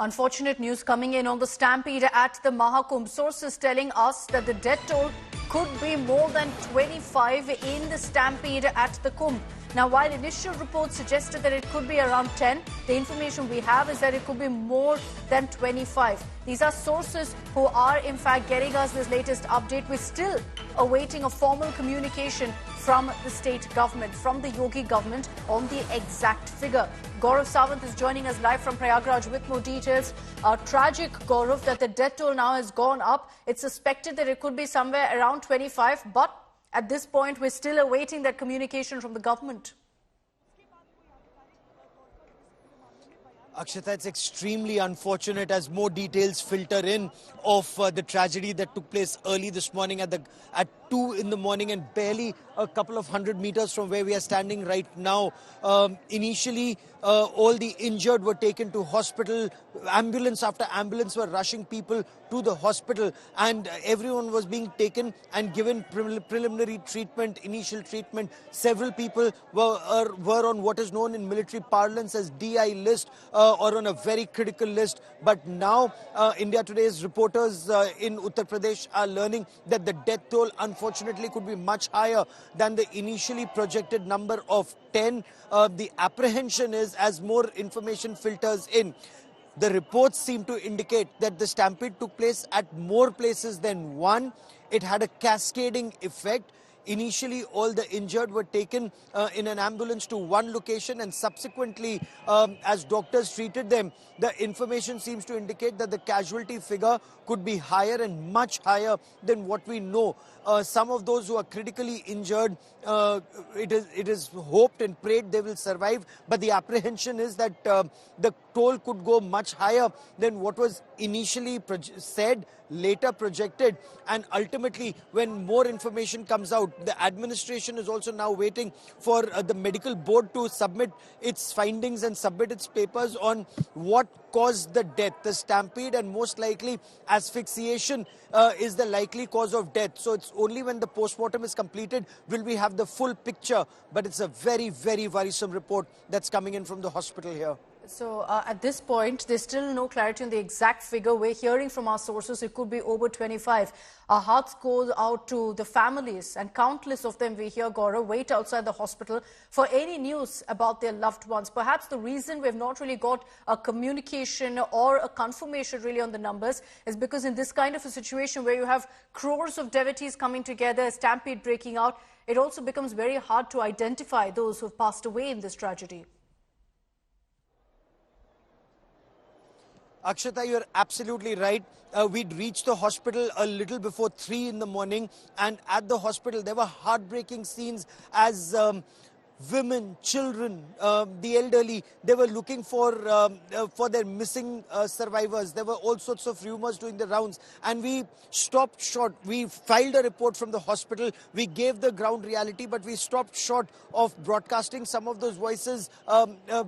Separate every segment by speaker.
Speaker 1: Unfortunate news coming in on the stampede at the Mahakumbh. Sources telling us that the death toll could be more than 25 in the stampede at the Kumbh. Now, while initial reports suggested that it could be around 10, the information we have is that it could be more than 25. These are sources who are in fact getting us this latest update. We're still awaiting a formal communication from the state government, from the Yogi government on the exact figure. Gaurav Sawant is joining us live from Prayagraj with more details. Tragic, Gaurav, that the death toll now has gone up. It's suspected that it could be somewhere around 25, but at this point, we're still awaiting that communication from the government.
Speaker 2: Akshata, it's extremely unfortunate as more details filter in of the tragedy that took place early this morning at 2 in the morning and barely a couple of 100 meters from where we are standing right now. Initially, all the injured were taken to hospital. Ambulance after ambulance were rushing people to the hospital, and everyone was being taken and given preliminary treatment, initial treatment. Several people were on what is known in military parlance as DI list or on a very critical list. But now India Today's reporters in Uttar Pradesh are learning that the death toll unfortunately could be much higher than the initially projected number of 10. The apprehension is, as more information filters in, the reports seem to indicate that the stampede took place at more places than one. It had a cascading effect. Initially, all the injured were taken in an ambulance to one location, and subsequently, as doctors treated them, the information seems to indicate that the casualty figure could be higher and much higher than what we know. Some of those who are critically injured, it is hoped and prayed they will survive, but the apprehension is that the toll could go much higher than what was initially said, later projected, and ultimately when more information comes out, the administration is also now waiting for the medical board to submit its findings and submit its papers on what caused the death. The stampede and most likely asphyxiation is the likely cause of death. So it's only when the postmortem is completed will we have the full picture, but it's a very, very worrisome report that's coming in from the hospital here.
Speaker 1: So at this point, there's still no clarity on the exact figure. We're hearing from our sources it could be over 25. Our hearts go out to the families, and countless of them, we hear, Gaurav, wait outside the hospital for any news about their loved ones. Perhaps the reason we've not really got a communication or a confirmation really on the numbers is because in this kind of a situation where you have crores of devotees coming together, a stampede breaking out, it also becomes very hard to identify those who've passed away in this tragedy.
Speaker 2: Akshata, you're absolutely right. We'd reached the hospital a little before 3 in the morning, and at the hospital there were heartbreaking scenes as women, children, the elderly, they were looking for their missing survivors. There were all sorts of rumors doing the rounds, and we stopped short. We filed a report from the hospital. We gave the ground reality, but we stopped short of broadcasting some of those voices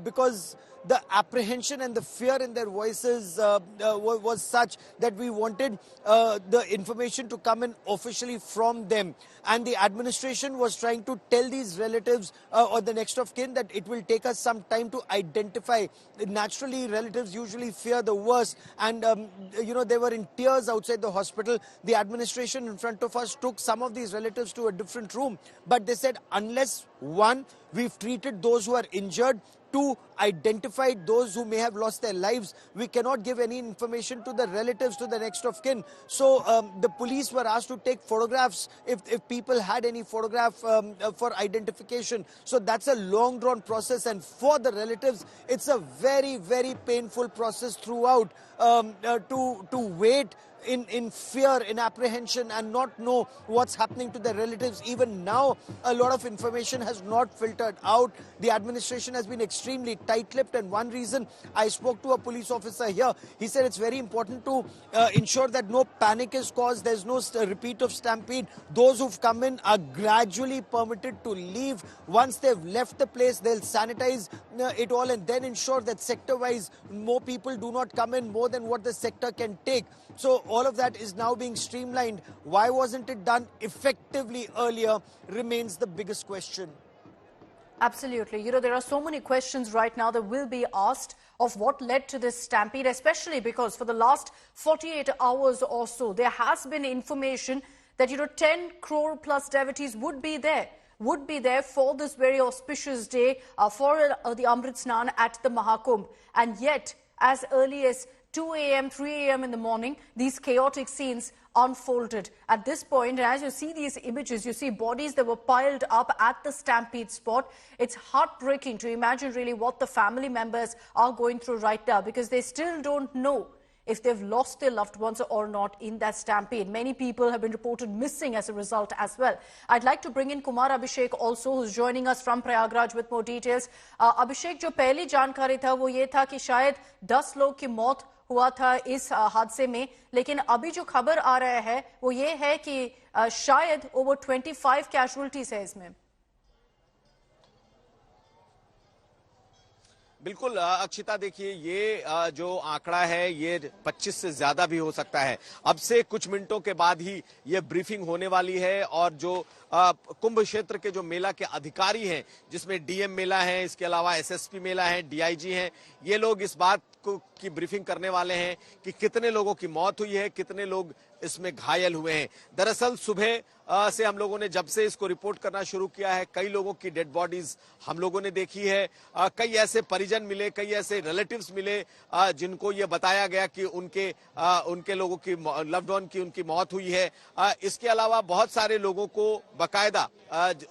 Speaker 2: because the apprehension and the fear in their voices was such that we wanted the information to come in officially from them. And the administration was trying to tell these relatives or the next of kin that it will take us some time to identify. Naturally, relatives usually fear the worst, and they were in tears outside the hospital. The administration in front of us took some of these relatives to a different room, but they said, unless, one, we've treated those who are injured, two, identified those who may have lost their lives, we cannot give any information to the relatives, to the next of kin. So the police were asked to take photographs if people had any photograph for identification. So that's a long drawn process, and for the relatives it's a very, very painful process throughout to wait in fear, in apprehension, and not know what's happening to their relatives. Even now, a lot of information has not filtered out. The administration has been extremely tight-lipped, and one reason, I spoke to a police officer here, he said it's very important to ensure that no panic is caused, there's no repeat of stampede. Those who've come in are gradually permitted to leave. Once they've left the place, they'll sanitize it all and then ensure that sector-wise more people do not come in more than what the sector can take. So all of that is now being streamlined. Why wasn't it done effectively earlier remains the biggest question.
Speaker 1: Absolutely. You know, there are so many questions right now that will be asked of what led to this stampede, especially because for the last 48 hours or so, there has been information that, 10 crore plus devotees would be there for this very auspicious day for the Amrit Snan at the Mahakumbh. And yet, as early as 2 a.m., 3 a.m. in the morning, these chaotic scenes unfolded. At this point, and as you see these images, you see bodies that were piled up at the stampede spot. It's heartbreaking to imagine really what the family members are going through right now, because they still don't know if they've lost their loved ones or not in that stampede. Many people have been reported missing as a result as well. I'd like to bring in Kumar Abhishek also, who's joining us from Prayagraj with more details. Abhishek, जो पहली जानकारी था वो ये था कि शायद 10 लोग की मौत हुआ था इस हादसे में, लेकिन अभी जो खबर आ रहा है वो ये है कि शायद ओवर 25 कैजुअल्टीज है इसमें।
Speaker 3: बिल्कुल अक्षिता, देखिए ये जो आंकड़ा है ये 25 से ज्यादा भी हो सकता है। अब से कुछ मिनटों के बाद ही ये ब्रीफिंग होने वाली है और जो कुंभ क्षेत्र के जो मेला के अधिकारी हैं, जिसमें डीएम मेला है, इसके अलावा एसएसपी मेला है, डीआईजी हैं, ये लोग इस बात की ब्रीफिंग करने वाले हैं कि कितने लोगों की मौत हुई है, कितने लोग इसमें घायल हुए हैं। दरअसल सुबह से हम लोगों ने जब से इसको रिपोर्ट करना शुरू किया है, कई लोगों की डेड बॉडीज हम लोगों ने देखी है। कई ऐसे परिजन मिले, कई ऐसे रिलेटिव्स मिले जिनको ये बताया गया कि उनके लोगों की लव्ड वन की उनकी मौत हुई है। इसके अलावा बहुत सारे लोगों को बकायदा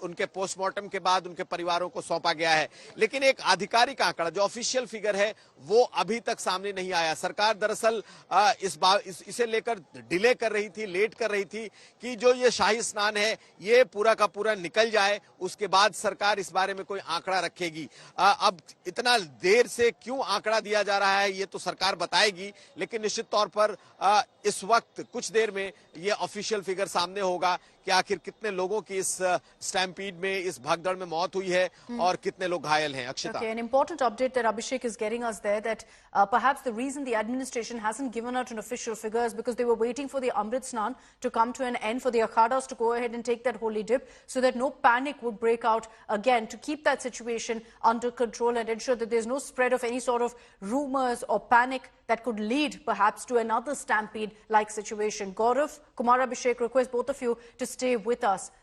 Speaker 3: उनके पोस्टमार्टम के बाद उनके परिवारों को सौंपा गया है, लेकिन एक आधिकारिक आंकड़ा जो ऑफिशियल फिगर है वो अभी तक सामने नहीं आया। सरकार दरअसल इसे लेकर डिले कर रही थी, लेट कर रही थी कि जो ये शाही स्नान है ये पूरा का पूरा निकल जाए, उसके बाद सरकार इस बारे में कोई आंकड़ा रखेगी। अब इतना देर से क्यों आंकड़ा दिया जा रहा है ये तो सरकार बताएगी, लेकिन निश्चित तौर पर इस वक्त कुछ देर में ये ऑफिशियल फिगर सामने होगा कि आखिर कितने लोगों की इस स्टैम्पीड में, इस भगदड़ में मौत हुई है और कितने लोग घायल हैं। Akshita,
Speaker 1: Okay, an important update that Abhishek is getting us there, that perhaps the reason the administration hasn't given out an official figure is because they were waiting for the Amrit Snan to come to an end, for the akhadas to go ahead and take that holy dip, so that no panic would break out again, to keep that situation under control and ensure that there's no spread of any sort of rumors or panic that could lead perhaps to another stampede-like situation. Gaurav, Kumar Abhishek, request both of you to stay with us.